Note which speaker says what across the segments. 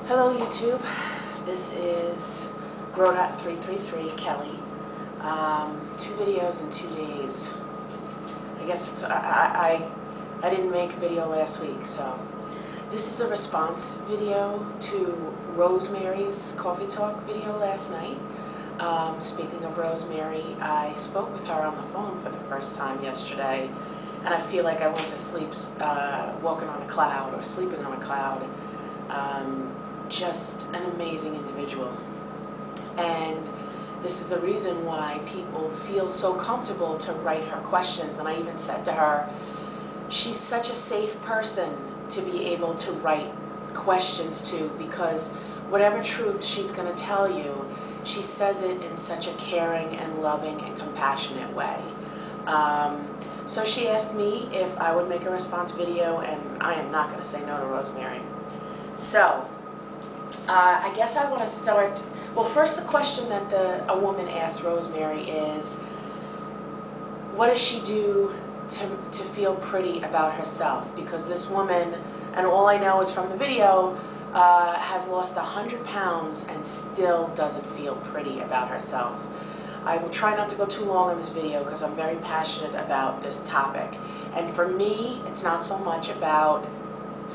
Speaker 1: Hello YouTube, this is Grow.333 Kelly. 2 videos in 2 days. I guess it's, I didn't make a video last week, so this is a response video to Rosemary's coffee talk video last night. Speaking of Rosemary, I spoke with her on the phone for the first time yesterday, and I feel like I went to sleep walking on a cloud or sleeping on a cloud. Just an amazing individual, and this is the reason why people feel so comfortable to write her questions. And I even said to her, she's such a safe person to be able to write questions to, because whatever truth she's going to tell you, she says it in such a caring and loving and compassionate way. So she asked me if I would make a response video, and I am not going to say no to Rosemary. So I guess I want to start, well, first the question that a woman asked Rosemary is, what does she do to feel pretty about herself? Because this woman, and all I know is from the video, has lost 100 pounds and still doesn't feel pretty about herself. I will try not to go too long on this video because I'm very passionate about this topic. And for me, it's not so much about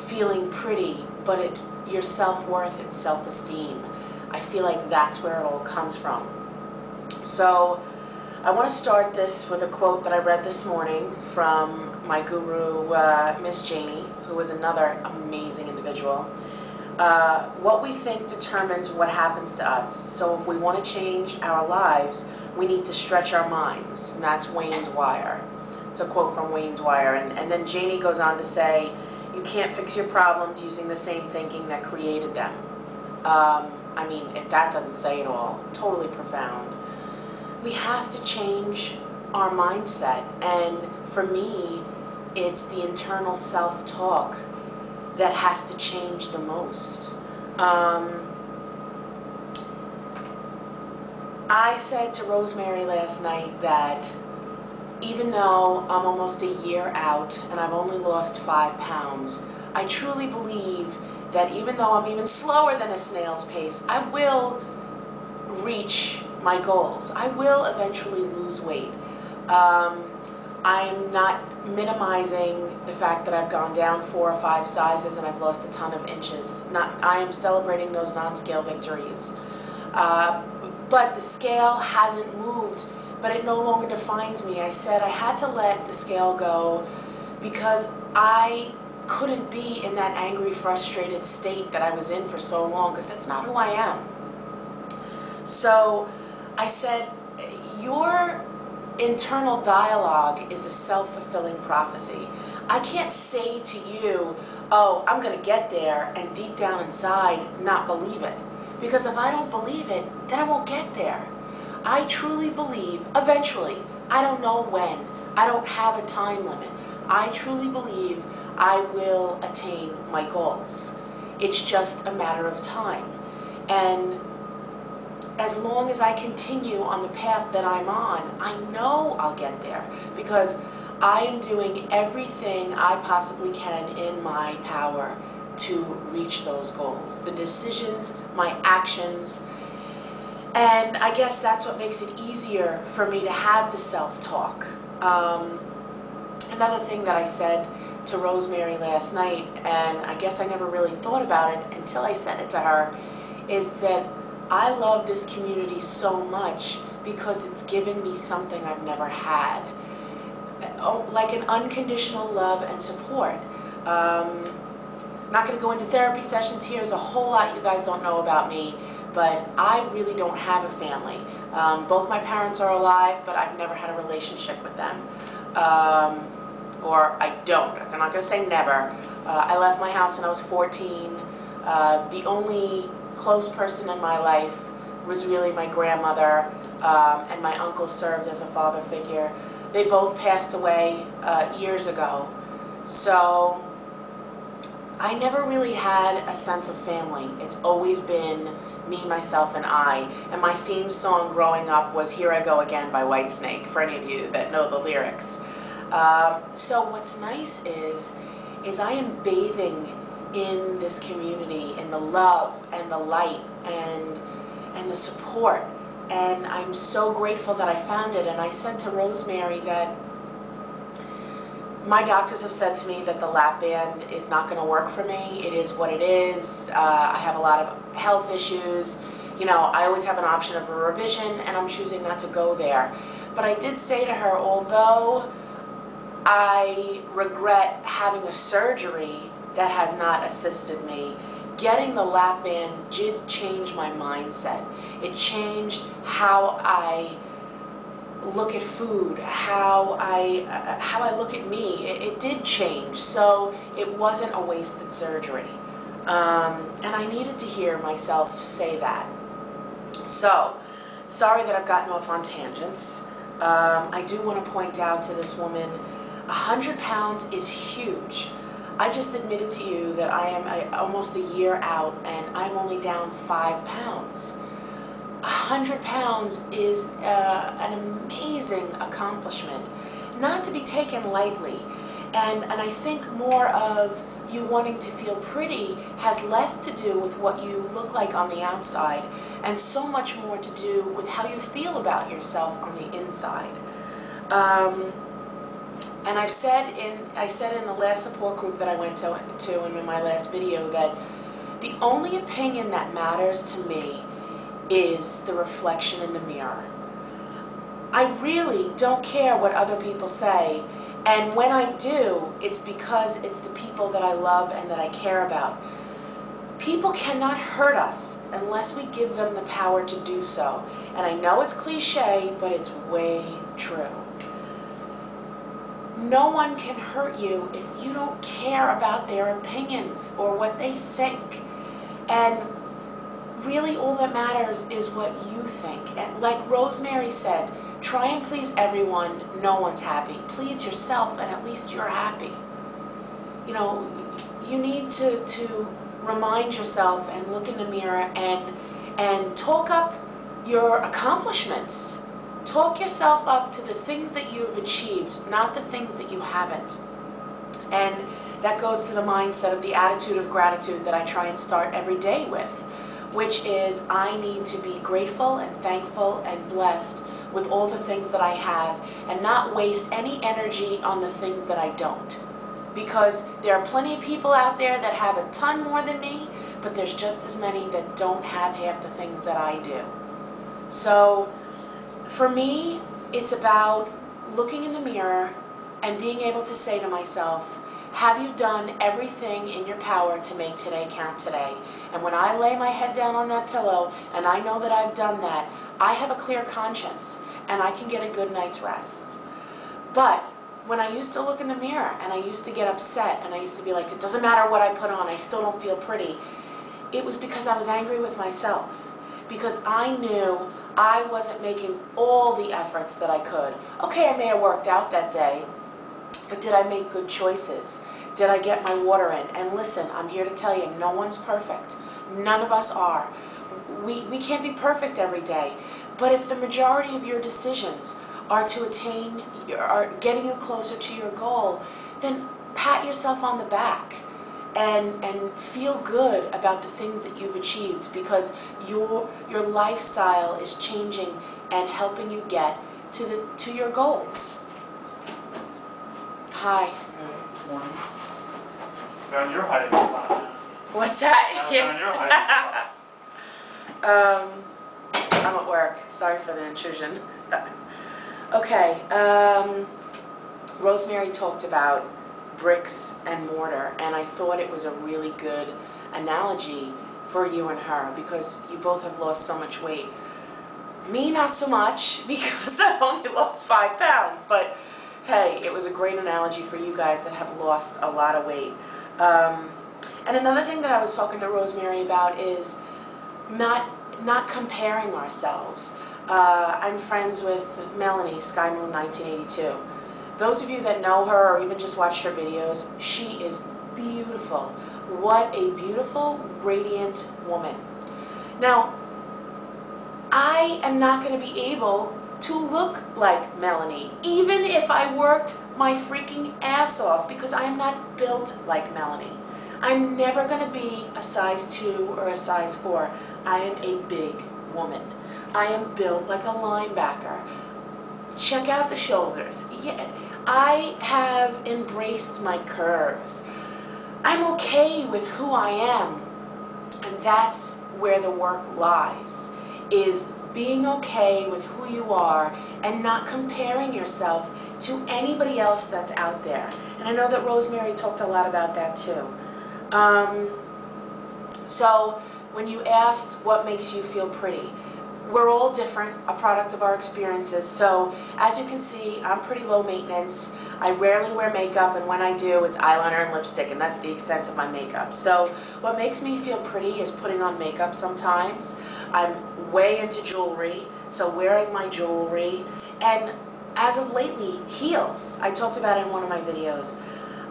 Speaker 1: feeling pretty, but your self-worth and self-esteem. I feel like that's where it all comes from. So I want to start this with a quote that I read this morning from my guru, Miss Janie, who is another amazing individual. What we think determines what happens to us. So if we want to change our lives, we need to stretch our minds. And that's Wayne Dwyer. It's a quote from Wayne Dwyer. And then Janie goes on to say, you can't fix your problems using the same thinking that created them. I mean, if that doesn't say it all, totally profound. We have to change our mindset. And for me, it's the internal self-talk that has to change the most. I said to Rosemary last night that even though I'm almost a year out and I've only lost 5 pounds, I truly believe that even though I'm even slower than a snail's pace, I will reach my goals. I will eventually lose weight. I'm not minimizing the fact that I've gone down 4 or 5 sizes and I've lost a ton of inches. It's not, I am celebrating those non-scale victories. But the scale hasn't moved, but it no longer defines me. I said I had to let the scale go because I couldn't be in that angry, frustrated state that I was in for so long, because that's not who I am. So I said, your internal dialogue is a self-fulfilling prophecy. I can't say to you, oh, I'm going to get there, and deep down inside not believe it. Because if I don't believe it, then I won't get there. I truly believe, eventually, I don't know when, I don't have a time limit, I truly believe I will attain my goals. It's just a matter of time. And as long as I continue on the path that I'm on, I know I'll get there, because I am doing everything I possibly can in my power to reach those goals. The decisions, my actions. And I guess that's what makes it easier for me to have the self-talk. Another thing that I said to Rosemary last night, and I guess I never really thought about it until I said it to her, is that I love this community so much because it's given me something I've never had. Like an unconditional love and support. Not going to go into therapy sessions here. There's a whole lot you guys don't know about me. But I really don't have a family. Both my parents are alive, but I've never had a relationship with them. Or I don't. I'm not going to say never. I left my house when I was 14. The only close person in my life was really my grandmother, and my uncle served as a father figure. They both passed away years ago. So I never really had a sense of family. It's always been me, myself, and I. And my theme song growing up was Here I Go Again by Whitesnake, for any of you that know the lyrics. So what's nice is I am bathing in this community, in the love and the light and the support. And I'm so grateful that I found it. And I said to Rosemary that my doctors have said to me that the lap band is not going to work for me. It is what it is. I have a lot of health issues. You know, I always have an option of a revision, and I'm choosing not to go there. But I did say to her, although I regret having a surgery that has not assisted me, getting the lap band did change my mindset. It changed how I look at food, how I look at me. It did change, so it wasn't a wasted surgery. And I needed to hear myself say that. So, sorry that I've gotten off on tangents. I do want to point out to this woman, 100 pounds is huge. I just admitted to you that I am almost a year out and I'm only down 5 pounds. 100 pounds is an amazing accomplishment, not to be taken lightly. And I think more of you wanting to feel pretty has less to do with what you look like on the outside and so much more to do with how you feel about yourself on the inside. And I said in the last support group that I went to and in my last video that the only opinion that matters to me is the reflection in the mirror. I really don't care what other people say, and when I do, it's because it's the people that I love and that I care about. People cannot hurt us unless we give them the power to do so. And I know it's cliche, but it's way true. No one can hurt you if you don't care about their opinions or what they think. And really all that matters is what you think. And like Rosemary said, try and please everyone, no one's happy. Please yourself and at least you're happy. You know, you need to remind yourself and look in the mirror and talk up your accomplishments. Talk yourself up to the things that you've achieved, not the things that you haven't. And that goes to the mindset of the attitude of gratitude that I try and start every day with, which is I need to be grateful and thankful and blessed with all the things that I have and not waste any energy on the things that I don't. Because there are plenty of people out there that have a ton more than me, but there's just as many that don't have half the things that I do. So for me, it's about looking in the mirror and being able to say to myself, have you done everything in your power to make today count today? And when I lay my head down on that pillow and I know that I've done that, I have a clear conscience and I can get a good night's rest. But when I used to look in the mirror and I used to get upset and I used to be like, it doesn't matter what I put on, I still don't feel pretty, it was because I was angry with myself. Because I knew I wasn't making all the efforts that I could. Okay, I may have worked out that day, but did I make good choices? Did I get my water in? And listen, I'm here to tell you, no one's perfect. None of us are. We can't be perfect every day. But if the majority of your decisions are to attain, are getting you closer to your goal, then pat yourself on the back and feel good about the things that you've achieved, because your lifestyle is changing and helping you get to your goals. Hi.
Speaker 2: Good morning. Found your hiding spot.
Speaker 1: What's that?
Speaker 2: Found your hiding spot.
Speaker 1: I'm at work. Sorry for the intrusion. Okay. Rosemary talked about bricks and mortar, and I thought it was a really good analogy for you and her, because you both have lost so much weight. Me, not so much, because I've only lost 5 pounds, but hey, it was a great analogy for you guys that have lost a lot of weight. And another thing that I was talking to Rosemary about is not comparing ourselves. I'm friends with Melanie, Sky Moon 1982. Those of you that know her or even just watched her videos, she is beautiful. What a beautiful, radiant woman. Now, I am not going to be able to look like Melanie, even if I worked my freaking ass off, because I am not built like Melanie. I'm never going to be a size 2 or a size 4. I am a big woman. I am built like a linebacker. Check out the shoulders. Yeah, I have embraced my curves. I'm okay with who I am. And that's where the work lies, is being okay with who you are and not comparing yourself to anybody else that's out there. And I know that Rosemary talked a lot about that too. So when you asked what makes you feel pretty, we're all different, a product of our experiences. So as you can see, I'm pretty low maintenance. I rarely wear makeup, and when I do, it's eyeliner and lipstick, and that's the extent of my makeup. So what makes me feel pretty is putting on makeup sometimes. I'm way into jewelry, so wearing my jewelry. And as of lately, heels. I talked about it in one of my videos.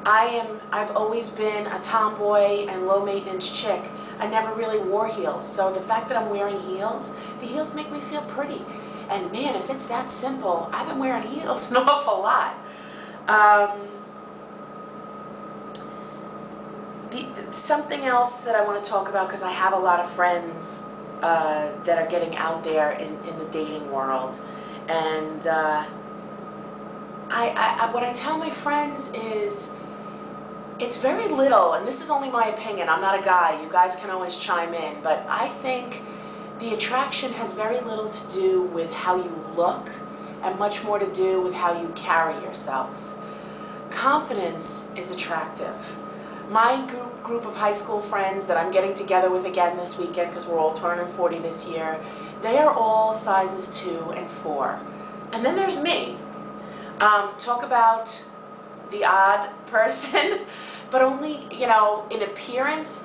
Speaker 1: I've always been a tomboy and low maintenance chick. I never really wore heels, so the fact that I'm wearing heels, the heels make me feel pretty. And man, if it's that simple, I've been wearing heels an awful lot. Something else that I want to talk about, because I have a lot of friends that are getting out there in the dating world, and what I tell my friends is, it's very little, and this is only my opinion, I'm not a guy, you guys can always chime in, but I think the attraction has very little to do with how you look and much more to do with how you carry yourself. Confidence is attractive. My group of high school friends that I'm getting together with again this weekend, because we're all turning 40 this year, they are all sizes 2 and 4. And then there's me. Talk about the odd person, but only, you know, in appearance.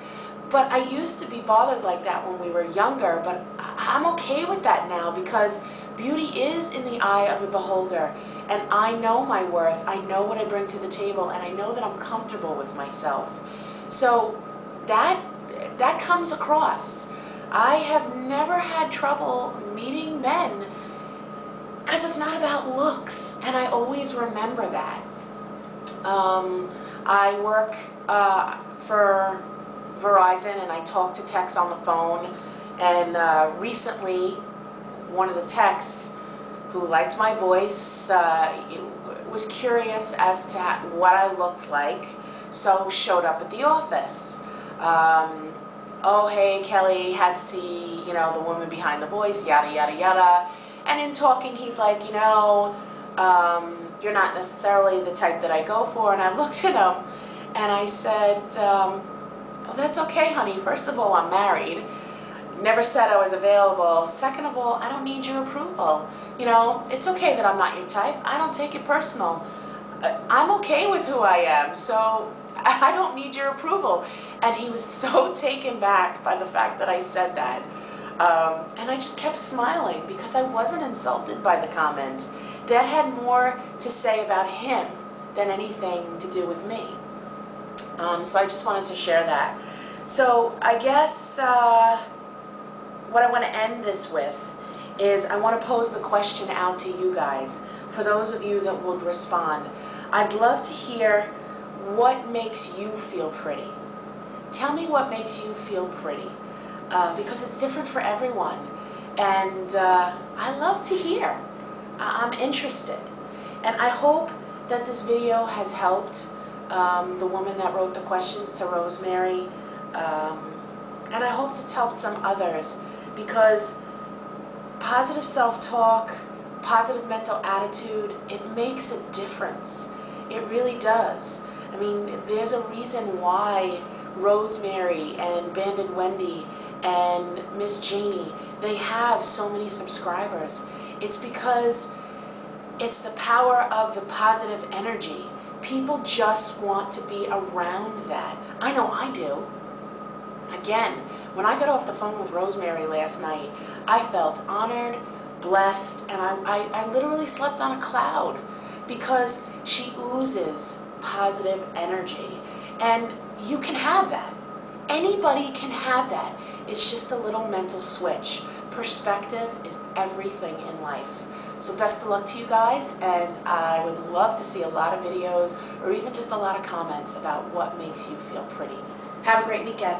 Speaker 1: But I used to be bothered like that when we were younger, but I'm okay with that now, because beauty is in the eye of the beholder. And I know my worth, I know what I bring to the table, and I know that I'm comfortable with myself. So that comes across. I have never had trouble meeting men, because it's not about looks, and I always remember that. I work for Verizon, and I talk to techs on the phone, and recently one of the techs who liked my voice was curious as to what I looked like, so showed up at the office. Oh, hey, Kelly, had to see, you know, the woman behind the voice, yada, yada, yada. And in talking, he's like, you know, you're not necessarily the type that I go for. And I looked at him and I said, oh, that's okay, honey. First of all, I'm married. Never said I was available. Second of all, I don't need your approval. You know, it's okay that I'm not your type. I don't take it personal. I'm okay with who I am, so I don't need your approval. And he was so taken back by the fact that I said that. And I just kept smiling because I wasn't insulted by the comment. That had more to say about him than anything to do with me. So I just wanted to share that. So I guess what I want to end this with is I want to pose the question out to you guys, for those of you that would respond. I'd love to hear what makes you feel pretty. Tell me what makes you feel pretty, because it's different for everyone, and I love to hear. I'm interested, and I hope that this video has helped the woman that wrote the questions to Rosemary, and I hope it's helped some others, because positive self-talk, positive mental attitude, it makes a difference. It really does. I mean, there's a reason why Rosemary and Banded Wendy and Miss Janie, they have so many subscribers. It's because it's the power of the positive energy. People just want to be around that. I know I do. Again, when I got off the phone with Rosemary last night, I felt honored, blessed, and I literally slept on a cloud, because she oozes positive energy. And you can have that. Anybody can have that. It's just a little mental switch. Perspective is everything in life. So best of luck to you guys, and I would love to see a lot of videos or even just a lot of comments about what makes you feel pretty. Have a great weekend.